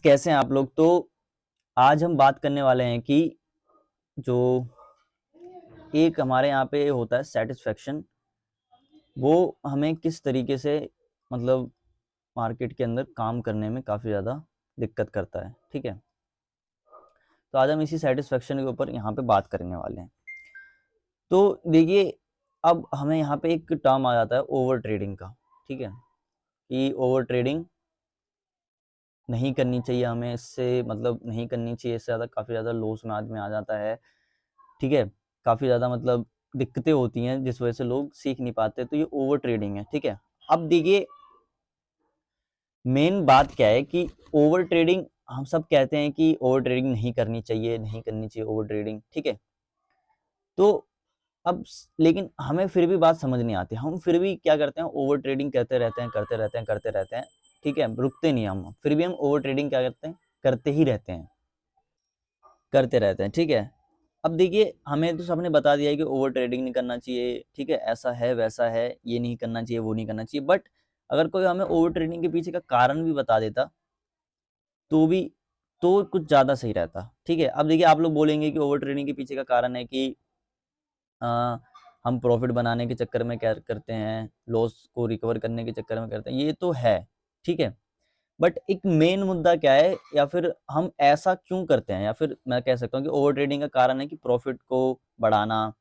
Friends, कैसे हैं आप लोग। तो आज हम बात करने वाले हैं कि जो एक हमारे यहाँ पे होता है सेटिस्फेक्शन, वो हमें किस तरीके से मतलब मार्केट के अंदर काम करने में काफ़ी ज़्यादा दिक्कत करता है। ठीक है, तो आज हम इसी सेटिस्फेक्शन के ऊपर यहाँ पे बात करने वाले हैं। तो देखिए, अब हमें यहाँ पे एक टर्म आ जाता है ओवर ट्रेडिंग का। ठीक है, कि ओवर ट्रेडिंग नहीं करनी चाहिए हमें, इससे मतलब नहीं करनी चाहिए, इससे ज़्यादा काफ़ी ज़्यादा लॉस में आदमी आ जाता है। ठीक है, काफ़ी ज़्यादा मतलब दिक्कतें होती हैं जिस वजह से लोग सीख नहीं पाते, तो ये ओवर ट्रेडिंग है। ठीक है, अब देखिए मेन बात क्या है कि ओवर ट्रेडिंग, हम सब कहते हैं कि ओवर ट्रेडिंग नहीं करनी चाहिए, नहीं करनी चाहिए ओवर ट्रेडिंग। ठीक है, तो अब लेकिन हमें फिर भी बात समझ नहीं आती, हम फिर भी क्या करते हैं, ओवर ट्रेडिंग कहते रहते हैं, करते रहते हैं, करते रहते हैं। ठीक है, रुकते नहीं हम, फिर भी हम ओवर ट्रेडिंग क्या करते हैं, करते ही रहते हैं, करते रहते हैं। ठीक है, अब देखिए हमें तो सबने बता दिया है कि ओवर ट्रेडिंग नहीं करना चाहिए। ठीक है, ऐसा है वैसा है, ये नहीं करना चाहिए, वो नहीं करना चाहिए। बट अगर कोई हमें ओवर ट्रेडिंग के पीछे का कारण भी बता देता तो भी तो कुछ ज़्यादा सही रहता। ठीक है, अब देखिए आप लोग बोलेंगे कि ओवर ट्रेडिंग के पीछे का कारण है कि हम प्रॉफिट बनाने के चक्कर में क्या करते हैं, लॉस को रिकवर करने के चक्कर में करते हैं, ये तो है। ठीक है, बट एक मेन मुद्दा क्या है, या फिर हम ऐसा क्यों करते हैं, या फिर मैं कह सकता हूँ कि ओवर ट्रेडिंग का कारण है कि प्रॉफिट को बढ़ाना,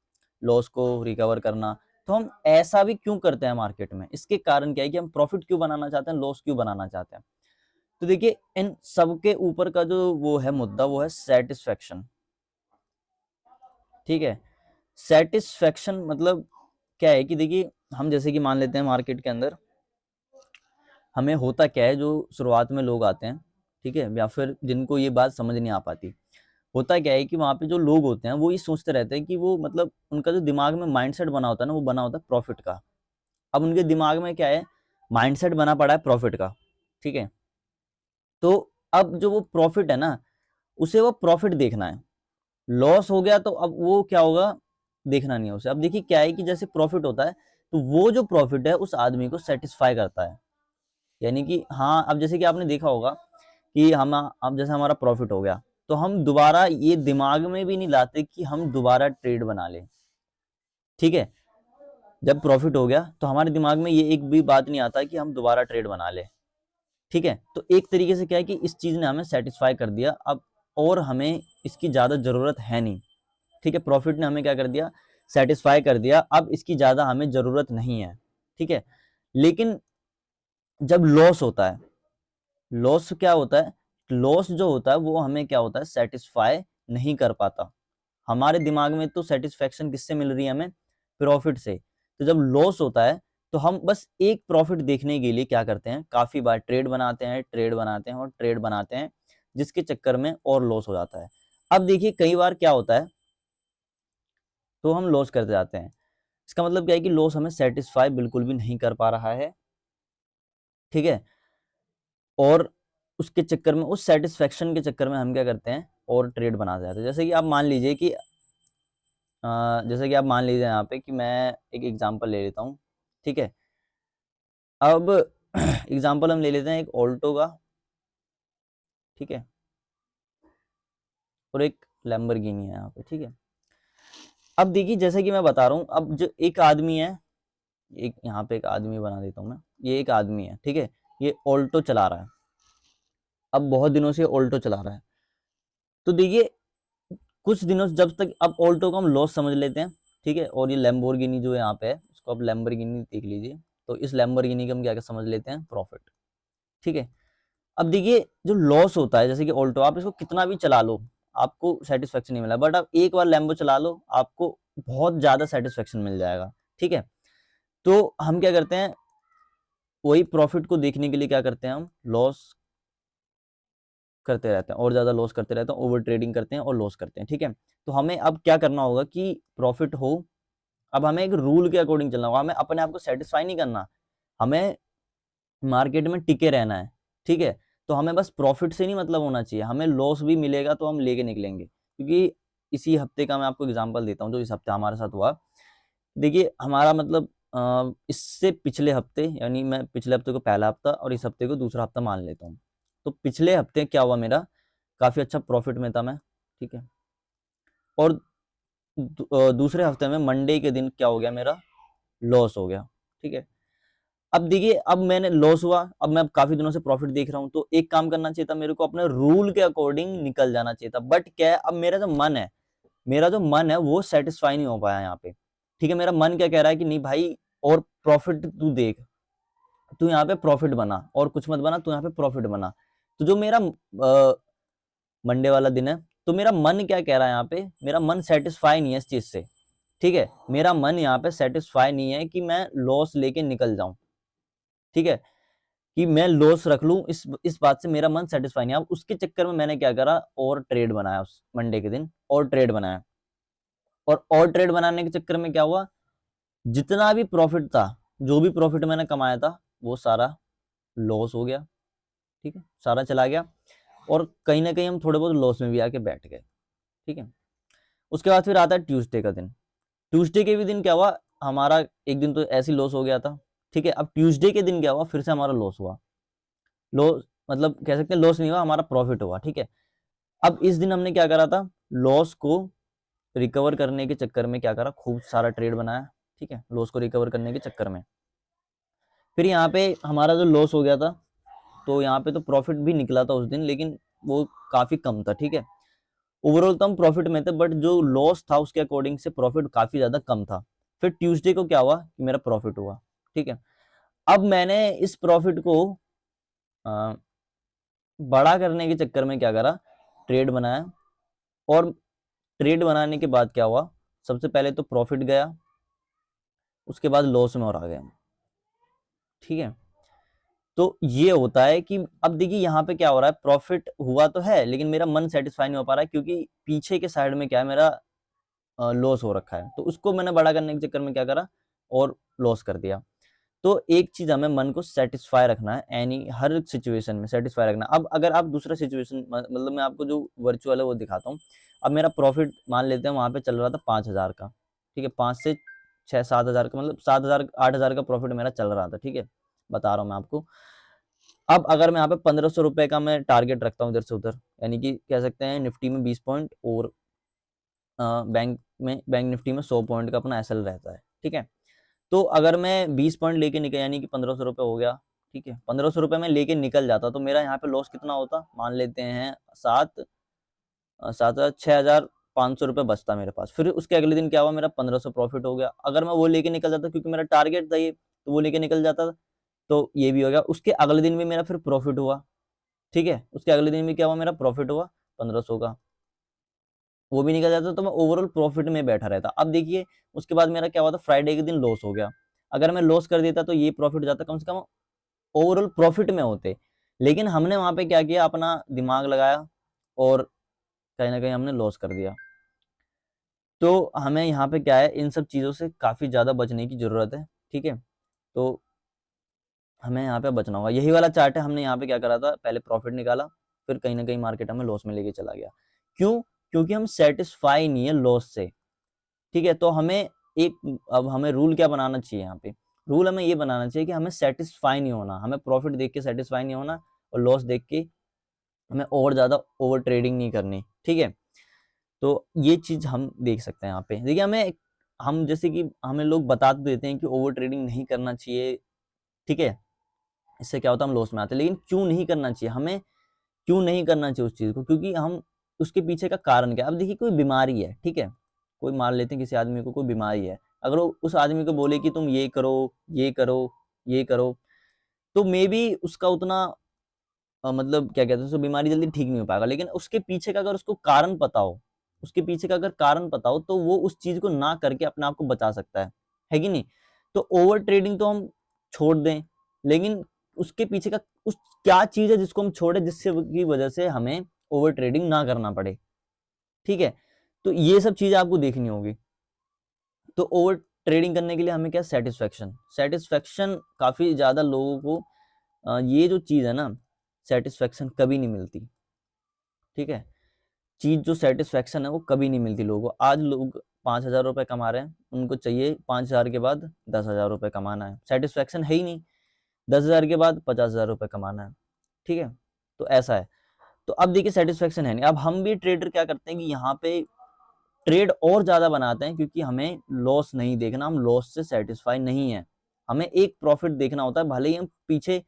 लॉस को रिकवर करना। तो हम ऐसा भी क्यों करते हैं मार्केट में, इसके कारण क्या है कि हम प्रॉफिट क्यों बनाना चाहते हैं, लॉस क्यों बनाना चाहते हैं। तो देखिए इन सबके ऊपर का जो वो है मुद्दा, वो है सेटिस्फेक्शन। ठीक है, सेटिस्फेक्शन मतलब क्या है कि देखिए हम जैसे कि मान लेते हैं मार्केट के अंदर हमें होता क्या है, जो शुरुआत में लोग आते हैं, ठीक है, या फिर जिनको ये बात समझ नहीं आ पाती, होता क्या है कि वहाँ पे जो लोग होते हैं वो ये सोचते रहते हैं कि वो मतलब उनका जो दिमाग में माइंडसेट बना होता है ना, वो बना होता है प्रॉफिट का। अब उनके दिमाग में क्या है, माइंडसेट बना पड़ा है प्रॉफिट का। ठीक है, तो अब जो वो प्रॉफिट है ना, उसे वो प्रॉफिट देखना है। लॉस हो गया तो अब वो क्या होगा, देखना नहीं है उसे। अब देखिए क्या है कि जैसे प्रॉफिट होता है, तो वो जो प्रॉफिट है उस आदमी को सेटिस्फाई करता है। यानी कि हाँ, अब जैसे कि आपने देखा होगा कि हम अब जैसे हमारा प्रॉफिट हो गया, तो हम दोबारा ये दिमाग में भी नहीं लाते कि हम दोबारा ट्रेड बना लें। ठीक है, जब प्रॉफिट हो गया तो हमारे दिमाग में ये एक भी बात नहीं आता कि हम दोबारा ट्रेड बना लें। ठीक है, तो एक तरीके से क्या है कि इस चीज ने हमें सेटिस्फाई कर दिया अब, और हमें इसकी ज्यादा जरूरत है नहीं। ठीक है, प्रॉफिट ने हमें क्या कर दिया, सेटिस्फाई कर दिया, अब इसकी ज्यादा हमें जरूरत नहीं है। ठीक है, लेकिन जब लॉस होता है, लॉस क्या होता है, लॉस जो होता है वो हमें क्या होता है, सेटिस्फाई नहीं कर पाता। हमारे दिमाग में तो सेटिस्फेक्शन किससे मिल रही है, हमें प्रॉफिट से। तो जब लॉस होता है तो हम बस एक प्रॉफिट देखने के लिए क्या करते हैं, काफी बार ट्रेड बनाते हैं, ट्रेड बनाते हैं और ट्रेड बनाते हैं, जिसके चक्कर में और लॉस हो जाता है। अब देखिए कई बार क्या होता है, तो हम लॉस करते जाते हैं। इसका मतलब क्या है कि लॉस हमें सेटिस्फाई बिल्कुल भी नहीं कर पा रहा है। ठीक है, और उसके चक्कर में, उस सेटिस्फेक्शन के चक्कर में हम क्या करते हैं, और ट्रेड बनाते जाते हैं। जैसे कि आप मान लीजिए कि जैसे कि आप मान लीजिए यहाँ पे कि मैं एक एग्जांपल ले लेता हूँ। ठीक है, अब एग्जांपल हम ले लेते हैं एक ऑल्टो का। ठीक है, और एक लैम्बोर्गिनी है यहाँ पे। ठीक है, अब देखिए जैसे कि मैं बता रहा हूँ, अब जो एक आदमी है, एक यहाँ पे एक आदमी बना देता हूँ मैं, ये एक आदमी है। ठीक है, ये ऑल्टो चला रहा है, अब बहुत दिनों से ऑल्टो चला रहा है। तो देखिए कुछ दिनों से, जब तक, अब ऑल्टो को हम लॉस समझ लेते हैं। ठीक है, और ये लैम्बोर्गिनी जो यहाँ पे है, उसको आप लैम्बोर्गिनी देख लीजिए, तो इस लैम्बोर्गिनी को हम क्या क्या समझ लेते हैं, प्रॉफिट। ठीक है, अब देखिए जो लॉस होता है, जैसे कि ऑल्टो, आप इसको कितना भी चला लो आपको सेटिस्फेक्शन नहीं मिला, बट आप एक बार लैम्बो चला लो, आपको बहुत ज्यादा सेटिस्फेक्शन मिल जाएगा। ठीक है, तो हम क्या करते हैं, वही प्रॉफिट को देखने के लिए क्या करते हैं, हम लॉस करते रहते हैं, और ज्यादा लॉस करते रहते हैं, ओवर ट्रेडिंग करते हैं और लॉस करते हैं। ठीक है, तो हमें अब क्या करना होगा कि प्रॉफिट हो, अब हमें एक रूल के अकॉर्डिंग चलना होगा, हमें अपने आप को सेटिस्फाई नहीं करना, हमें मार्केट में टिके रहना है। ठीक है, तो हमें बस प्रॉफिट से नहीं मतलब होना चाहिए, हमें लॉस भी मिलेगा तो हम लेके निकलेंगे। क्योंकि इसी हफ्ते का मैं आपको एग्जांपल देता हूँ, जो इस हफ्ते हमारे साथ हुआ। देखिए हमारा मतलब इससे पिछले हफ्ते, यानी मैं पिछले हफ्ते को पहला हफ्ता और इस हफ्ते को दूसरा हफ्ता मान लेता हूँ। तो पिछले हफ्ते क्या हुआ, मेरा काफ़ी अच्छा प्रॉफिट में था मैं, ठीक है। और दूसरे हफ्ते में मंडे के दिन क्या हो गया, मेरा लॉस हो गया, ठीक है। अब देखिए, अब मैंने लॉस हुआ, अब मैं काफी दिनों से प्रॉफिट देख रहा हूं, तो एक काम करना चाहिए था मेरे को, अपने रूल के अकॉर्डिंग निकल जाना चाहिए था। बट क्या है, अब मेरा जो मन है वो सेटिस्फाई नहीं हो पाया यहाँ पे, ठीक है। मेरा मन क्या कह रहा है कि नहीं भाई, और प्रॉफिट तू देख, तू यहाँ पे प्रॉफिट बना, और कुछ मत बना, तू यहाँ पे प्रॉफिट बना। तो जो मेरा मंडे वाला दिन है, तो मेरा मन क्या कह रहा है यहाँ पे, मेरा मन सेटिस्फाई नहीं है इस चीज से, ठीक है। मेरा मन यहाँ पे सेटिस्फाई नहीं है कि मैं लॉस लेके निकल जाऊं, ठीक है, कि मैं लॉस रख लूं, इस बात से मेरा मन सेटिस्फाई नहीं है। अब उसके चक्कर में मैंने क्या करा, और ट्रेड बनाया उस मंडे के दिन, और ट्रेड बनाया। और ट्रेड बनाने के चक्कर में क्या हुआ, जितना भी प्रॉफिट था, जो भी प्रॉफिट मैंने कमाया था, वो सारा लॉस हो गया, ठीक है, सारा चला गया। और कहीं ना कहीं हम थोड़े बहुत लॉस में भी आके बैठ गए, ठीक है। उसके बाद फिर आता है ट्यूसडे का दिन। ट्यूसडे के भी दिन क्या हुआ, हमारा एक दिन तो ऐसे ही लॉस हो गया था, ठीक है। अब ट्यूसडे के दिन क्या हुआ, फिर से हमारा लॉस हुआ। लॉस मतलब कह सकते हैं लॉस नहीं हुआ, हमारा प्रॉफिट हुआ, ठीक है। अब इस दिन हमने क्या करा था, लॉस को रिकवर करने के चक्कर में क्या करा, खूब सारा ट्रेड बनाया, ठीक है, लॉस को रिकवर करने के चक्कर में। फिर यहाँ पे हमारा जो लॉस हो गया था, तो यहाँ पे तो प्रॉफिट भी निकला था उस दिन, लेकिन वो काफी कम था, ठीक है। ओवरऑल तो हम प्रॉफिट में थे, बट जो लॉस था उसके अकॉर्डिंग से प्रॉफिट काफी ज्यादा कम था। फिर ट्यूसडे को क्या हुआ कि मेरा प्रॉफिट हुआ, ठीक है। अब मैंने इस प्रॉफिट को बड़ा करने के चक्कर में क्या करा, ट्रेड बनाया। और ट्रेड बनाने के बाद क्या हुआ, सबसे पहले तो प्रॉफिट गया, उसके बाद लॉस में और आ गया, ठीक है। तो ये होता है कि अब देखिए यहाँ पे क्या हो रहा है, प्रॉफिट हुआ तो है, लेकिन मेरा मन सेटिस्फाई नहीं हो पा रहा है, क्योंकि पीछे के साइड में क्या है, मेरा लॉस हो रखा है। तो उसको मैंने बड़ा करने के चक्कर में क्या करा, और लॉस कर दिया। तो एक चीज, हमें मन को सेटिस्फाई रखना है, एनी हर सिचुएशन में सेटिस्फाई रखना। अब अगर आप दूसरा सिचुएशन, मतलब मैं आपको जो वर्चुअल है वो दिखाता हूँ। अब मेरा प्रॉफिट मान लेते हैं वहां पे चल रहा था 5,000 का, ठीक है, 5 से 6 7 हजार का, मतलब 7,000 8,000 का प्रॉफिट मेरा चल रहा था, ठीक है, बता रहा हूँ मैं आपको। अब अगर मैं यहाँ पे 1,500 रुपए का मैं टारगेट रखता हूँ इधर से उधर, यानी कि कह सकते हैं निफ्टी में 20 पॉइंट, और बैंक निफ्टी में 100 पॉइंट का अपना एसएल रहता है, ठीक है। तो अगर मैं 20 पॉइंट लेके निकल, यानी कि 1,500 रुपये हो गया, ठीक है, 1,500 रुपये में लेके निकल जाता, तो मेरा यहाँ पे लॉस कितना होता, मान लेते हैं 6,500 रुपये बचता मेरे पास। फिर उसके अगले दिन क्या हुआ, मेरा 1,500 प्रॉफिट हो गया। अगर मैं वो लेके निकल जाता, क्योंकि मेरा टारगेट था ये, तो वो लेके निकल जाता, तो ये भी हो गया। उसके अगले दिन भी मेरा फिर प्रॉफिट हुआ, ठीक है, उसके अगले दिन भी क्या हुआ, मेरा प्रॉफिट हुआ 1,500 का, वो भी निकल जाता, तो मैं ओवरऑल प्रॉफिट में बैठा रहता। अब देखिए, उसके बाद मेरा क्या हुआ था, फ्राइडे के दिन लॉस हो गया। अगर मैं लॉस कर देता, तो ये प्रॉफिट जाता, कम से कम ओवरऑल प्रॉफिट में होते। लेकिन हमने वहां पे क्या किया, अपना दिमाग लगाया, और कहीं ना कहीं हमने लॉस कर दिया। तो हमें यहाँ पे क्या है, इन सब चीज़ों से काफ़ी ज़्यादा बचने की ज़रूरत है, ठीक है। तो हमें यहाँ पे बचना होगा। यही वाला चार्ट है, हमने यहाँ पे क्या करा था, पहले प्रॉफिट निकाला, फिर कहीं ना कहीं मार्केट हमें लॉस में लेके चला गया। क्यों? क्योंकि हम सेटिस्फाई नहीं है लॉस से, ठीक है। तो अब हमें रूल क्या बनाना चाहिए यहाँ पे, रूल हमें ये बनाना चाहिए कि हमें सेटिस्फाई नहीं होना, हमें प्रॉफिट देख के सेटिस्फाई नहीं होना, और लॉस देख के हमें और ज़्यादा ओवर ट्रेडिंग नहीं करनी, ठीक है। तो ये चीज़ हम देख सकते हैं यहाँ पे। देखिए, हम जैसे कि हमें लोग बता तो देते हैं कि ओवर ट्रेडिंग नहीं करना चाहिए, ठीक है, इससे क्या होता है, हम लॉस में आते हैं। लेकिन क्यों नहीं करना चाहिए, हमें क्यों नहीं करना चाहिए उस चीज़ को, क्योंकि हम उसके पीछे का कारण क्या है। अब देखिए, कोई बीमारी है, ठीक है, कोई मान लेते हैं किसी आदमी को कोई बीमारी है, अगर वो उस आदमी को बोले कि तुम ये करो, ये करो, ये करो, तो मे बी उसका उतना मतलब क्या कहते हैं, उसको बीमारी जल्दी ठीक नहीं हो पाएगा। लेकिन उसके पीछे का अगर उसको कारण पता हो, उसके पीछे का अगर कारण पता हो, तो वो उस चीज को ना करके अपने आप को बचा सकता है कि नहीं। तो ओवर ट्रेडिंग तो हम छोड़ दें, लेकिन उसके पीछे का उस क्या चीज है जिसको हम छोड़े, जिससे की वजह से हमें ओवर ट्रेडिंग ना करना पड़े, ठीक है। तो ये सब चीजें आपको देखनी होगी। तो ओवर ट्रेडिंग करने के लिए हमें क्या, सेटिस्फेक्शन, सेटिस्फेक्शन काफी ज्यादा लोगों को ये जो चीज है ना, सेटिस्फेक्शन कभी नहीं मिलती, ठीक है। चीज जो सेटिस्फेक्शन है वो कभी नहीं मिलती लोगों को। आज लोग 5,000 रुपये कमा रहे हैं, उनको चाहिए 5,000 के बाद 10,000 रुपये कमाना है, सेटिस्फेक्शन है ही नहीं। 10,000 के बाद 50,000 रुपये कमाना है, ठीक है। तो ऐसा है। तो अब देखिए सेटिस्फेक्शन है नहीं। अब हम भी ट्रेडर क्या करते हैं कि यहाँ पे ट्रेड और ज़्यादा बनाते हैं, क्योंकि हमें लॉस नहीं देखना, हम लॉस से सेटिस्फाई नहीं है, हमें एक प्रॉफिट देखना होता है, भले ही हम पीछे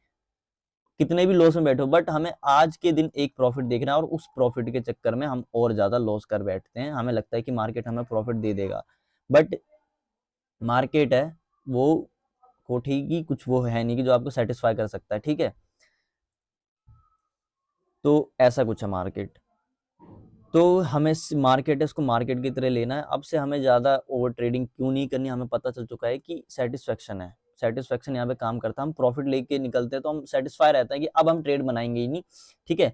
कितने भी लॉस में बैठो, बट हमें आज के दिन एक प्रॉफिट देखना है, और उस प्रॉफिट के चक्कर में हम और ज़्यादा लॉस कर बैठते हैं। हमें लगता है कि मार्केट हमें प्रॉफिट दे देगा, बट मार्केट है वो कोठी की कुछ वो है नहीं कि जो आपको सेटिस्फाई कर सकता है, ठीक है। तो ऐसा कुछ है मार्केट। तो हमें मार्केट है, इसको मार्केट की तरह लेना है। अब से हमें ज़्यादा ओवर ट्रेडिंग क्यों नहीं करनी, हमें पता चल चुका है कि सेटिस्फेक्शन है, सेटिस्फेक्शन यहाँ पे काम करता है। हम प्रॉफिट लेके निकलते हैं तो हम सेटिस्फाई रहता है कि अब हम ट्रेड बनाएंगे ही नहीं, ठीक है,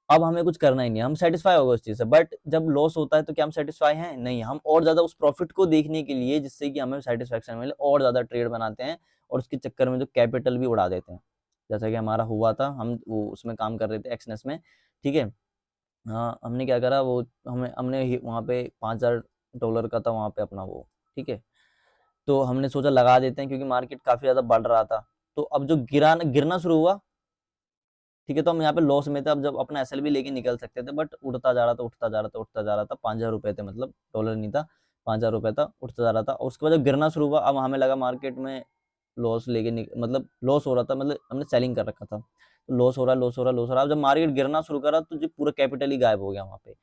अब हमें कुछ करना ही नहीं, हम सेटिस्फाई हो गए उस चीज़ से। बट जब लॉस होता है तो क्या हम सेटिस्फाई हैं? नहीं, हम और ज़्यादा उस प्रॉफिट को देखने के लिए, जिससे कि हमें सेटिस्फेक्शन मिले, और ज़्यादा ट्रेड बनाते हैं, और उसके चक्कर में जो कैपिटल भी उड़ा देते हैं। जैसा कि हमारा हुआ था, हम वो उसमें काम कर रहे थे एक्सनेस में, ठीक है। हाँ, हमने क्या करा, वो हमने वहाँ पे $5000 का था वहाँ पे अपना वो, ठीक है। तो हमने सोचा लगा देते हैं, क्योंकि मार्केट काफ़ी ज़्यादा बढ़ रहा था। तो अब जो गिरना शुरू हुआ, ठीक है, तो हम यहाँ पे लॉस में थे। अब जब अपना एसएलबी लेके निकल सकते थे, बट उड़ता जा रहा था, उठता जा रहा था, उठता जा रहा था। ₹5000 थे, मतलब डॉलर नहीं था, ₹5000 था, उठता जा रहा था। और उसके बाद जब गिरना शुरू हुआ, अब हमें लगा मार्केट में लॉस लेके मतलब लॉस हो रहा था, मतलब हमने सेलिंग कर रखा था, तो लॉस हो रहा है, लॉस हो रहा है, लॉस हो रहा है। अब जब मार्केट गिरना शुरू करा, तो जो पूरा कैपिटल ही गायब हो गया वहाँ पे।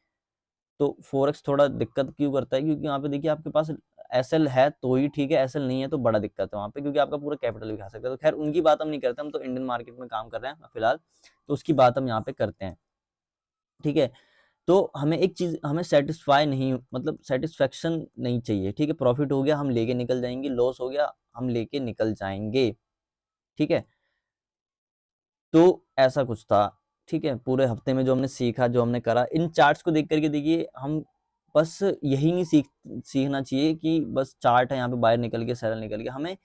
तो फॉरेक्स थोड़ा दिक्कत क्यों करता है, क्योंकि वहाँ पे देखिए आपके पास एसएल है तो ही ठीक है, एसएल नहीं है तो बड़ा दिक्कत है वहाँ पे, क्योंकि आपका पूरा कैपिटल भी खा सकता है। तो खैर उनकी बात हम नहीं करते, हम तो इंडियन मार्केट में काम कर रहे हैं फिलहाल, तो उसकी बात हम यहाँ पे करते हैं, ठीक है। तो हमें एक चीज़, हमें सेटिस्फाई नहीं, मतलब सेटिस्फेक्शन नहीं चाहिए, ठीक है। प्रॉफिट हो गया हम लेके निकल जाएंगे, लॉस हो गया हम लेके निकल जाएंगे, ठीक है। तो ऐसा कुछ था, ठीक है। पूरे हफ्ते में जो हमने सीखा, जो हमने करा, इन चार्ट्स को देख करके देखिए, हम बस यही नहीं सीखना चाहिए कि बस चार्ट है यहाँ पे बाहर निकल के सरल निकल के, हमें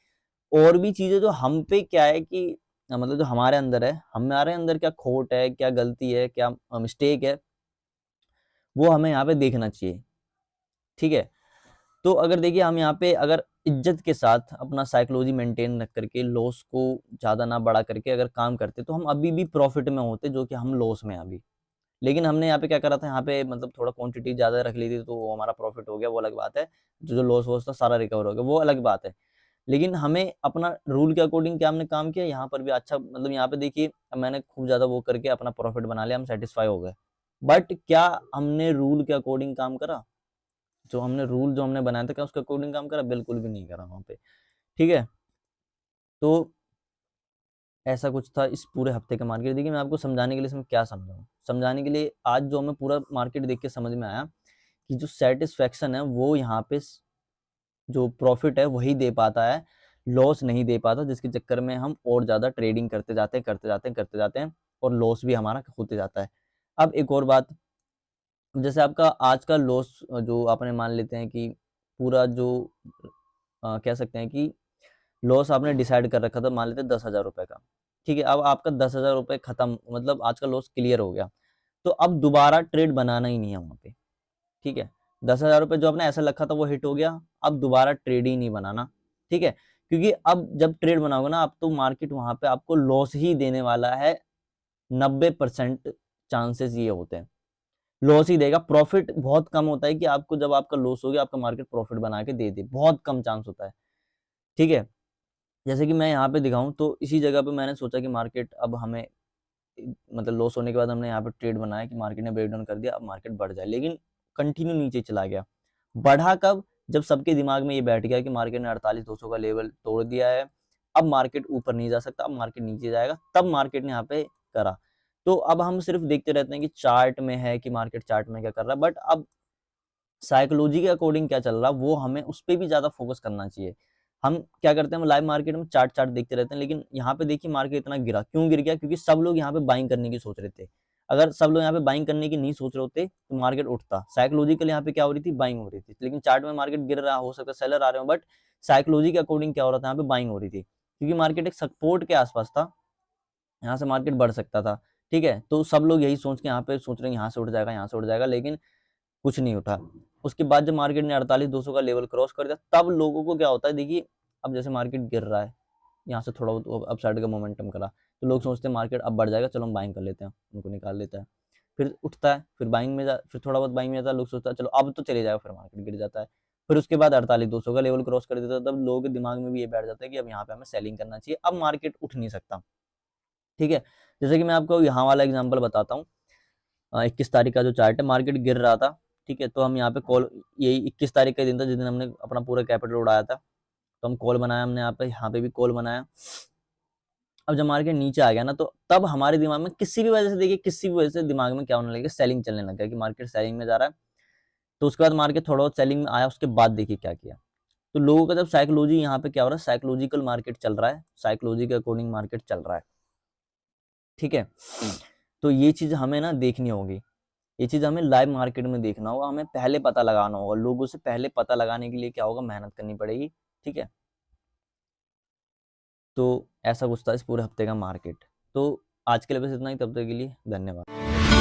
और भी चीज़ें जो हम पे क्या है कि मतलब जो हमारे अंदर है, हमारे अंदर क्या खोट है, क्या गलती है, क्या मिस्टेक है, वो हमें यहाँ पे देखना चाहिए, ठीक है। तो अगर देखिए हम यहाँ पे अगर इज्जत के साथ अपना साइकोलॉजी मेंटेन रख करके, लॉस को ज़्यादा ना बढ़ा करके अगर काम करते, तो हम अभी भी प्रॉफिट में होते, जो कि हम लॉस में हैं अभी। लेकिन हमने यहाँ पे क्या करा था, यहाँ पे मतलब थोड़ा क्वांटिटी ज़्यादा रख ली थी, तो वो हमारा प्रॉफिट हो गया, वो अलग बात है। जो लॉस वॉस था सारा रिकवर हो गया, वो अलग बात है। लेकिन हमें अपना रूल के अकॉर्डिंग क्या हमने काम किया, यहाँ पर भी अच्छा, मतलब यहाँ पे देखिए अब मैंने खूब ज़्यादा वो करके अपना प्रॉफिट बना लिया, हम सेटिस्फाई हो गए। बट क्या हमने रूल के अकॉर्डिंग काम करा? जो हमने बनाया था, क्या उसके अकॉर्डिंग काम करा? बिल्कुल भी नहीं करा वहाँ पे, ठीक है। तो ऐसा कुछ था इस पूरे हफ्ते का मार्केट। देखिए मैं आपको समझाने के लिए, इसमें क्या समझाऊँ? समझाने के लिए आज जो हमें पूरा मार्केट देख के समझ में आया कि जो सैटिस्फैक्शन है वो यहाँ पे जो प्रॉफिट है वही दे पाता है, लॉस नहीं दे पाता, जिसके चक्कर में हम और ज़्यादा ट्रेडिंग करते जाते हैं, करते जाते हैं, करते जाते हैं, और लॉस भी हमारा होते जाता है। अब एक और बात, जैसे आपका आज का लॉस जो आपने मान लेते हैं कि पूरा जो कह सकते हैं कि लॉस आपने डिसाइड कर रखा था, मान लेते हैं ₹10,000 का, ठीक है। अब आपका ₹10,000 खत्म, मतलब आज का लॉस क्लियर हो गया, तो अब दोबारा ट्रेड बनाना ही नहीं है वहाँ पे, ठीक है। ₹10,000 जो आपने ऐसा रखा था वो हिट हो गया, अब दोबारा ट्रेड ही नहीं बनाना, ठीक है। क्योंकि अब जब ट्रेड बनाओगे ना, अब तो मार्केट वहाँ पे आपको लॉस ही देने वाला है, 90% चांसेस ये होते हैं, लॉस ही देगा। प्रॉफिट बहुत कम होता है कि आपको जब आपका लॉस हो गया आपका मार्केट प्रॉफिट बना के दे दे, बहुत कम चांस होता है, ठीक है। जैसे कि मैं यहाँ पे दिखाऊँ, तो इसी जगह पे मैंने सोचा कि मार्केट अब हमें मतलब लॉस होने के बाद हमने यहाँ पे ट्रेड बनाया कि मार्केट ने ब्रेकडाउन कर दिया, अब मार्केट बढ़ जाए, लेकिन कंटिन्यू नीचे चला गया। बढ़ा कब? जब सबके दिमाग में ये बैठ गया कि मार्केट ने 48,200 का लेवल तोड़ दिया है, अब मार्केट ऊपर नहीं जा सकता, अब मार्केट नीचे जाएगा, तब मार्केट ने यहाँ पे करा। तो अब हम सिर्फ देखते रहते हैं कि चार्ट में है कि मार्केट चार्ट में क्या कर रहा है, बट अब साइकोलॉजी के अकॉर्डिंग क्या चल रहा है वो हमें उस पे भी ज़्यादा फोकस करना चाहिए। हम क्या करते हैं, हम लाइव मार्केट में चार्ट चार्ट देखते रहते हैं, लेकिन यहाँ पे देखिए मार्केट इतना गिरा, क्यों गिर गया? क्योंकि सब लोग यहाँ पे बाइंग करने की सोच रहे थे। अगर सब लोग यहाँ पे बाइंग करने की नहीं सोच रहे होते तो मार्केट उठता। साइकोलॉजिकल यहाँ पे क्या हो रही थी? बाइंग हो रही थी। लेकिन चार्ट में मार्केट गिर रहा, हो सकता है सेलर आ रहे हो, बट साइकोलॉजी के अकॉर्डिंग क्या हो रहा था? यहाँ पे बाइंग हो रही थी, क्योंकि मार्केट एक सपोर्ट के आसपास था, यहाँ से मार्केट बढ़ सकता था, ठीक है। तो सब लोग यही सोच के यहाँ पे सोच रहे हैं यहाँ से उठ जाएगा, यहाँ से उठ जाएगा, लेकिन कुछ नहीं उठा। उसके बाद जब मार्केट ने 48,200 का लेवल क्रॉस कर दिया, तब लोगों को क्या होता है, देखिए अब जैसे मार्केट गिर रहा है, यहाँ से थोड़ा बहुत अपसाइड का मोमेंटम करा, तो लोग सोचते हैं मार्केट अब बढ़ जाएगा, चलो हम बाइंग कर लेते हैं, उनको निकाल लेता है। फिर उठता है, फिर बाइंग में फिर थोड़ा बहुत बाइंग में जाता है, लोग सोचता है चलो अब तो चले जाएगा, फिर मार्केट गिर जाता है। फिर उसके बाद 48,200 का लेवल क्रॉस कर देता है, तब लोगों के दिमाग में भी ये बैठ जाता है कि अब यहाँ पे हमें सेलिंग करना चाहिए, अब मार्केट उठ नहीं सकता। ठीक है, जैसे कि मैं आपको यहाँ वाला एग्जांपल बताता हूँ। 21 तारीख का जो चार्ट है, मार्केट गिर रहा था, ठीक है, तो हम यहाँ पे कॉल, यही 21 तारीख का दिन था जिस दिन हमने अपना पूरा कैपिटल उड़ाया था, तो हम कॉल बनाया हमने यहाँ पे भी कॉल बनाया। अब जब मार्केट नीचे आ गया ना, तो तब हमारे दिमाग में किसी भी वजह से, देखिए किसी भी वजह से दिमाग में क्या होने लगा, सेलिंग चलने लगा कि मार्केट सेलिंग में जा रहा है। तो उसके बाद मार्केट थोड़ा बहुत सेलिंग में आया, उसके बाद देखिए क्या किया। तो लोगों का जब साइकोलॉजी, यहाँ पे क्या हो रहा है, साइकोलॉजिकल मार्केट चल रहा है, साइकोलॉजी के अकॉर्डिंग मार्केट चल रहा है। ठीक है, तो ये चीज हमें ना देखनी होगी, ये चीज हमें लाइव मार्केट में देखना होगा, हमें पहले पता लगाना होगा, लोगों से पहले पता लगाने के लिए क्या होगा, मेहनत करनी पड़ेगी। ठीक है, तो ऐसा कुछ था इस पूरे हफ्ते का मार्केट। तो आज के लिए बस इतना ही, तब तक के लिए धन्यवाद।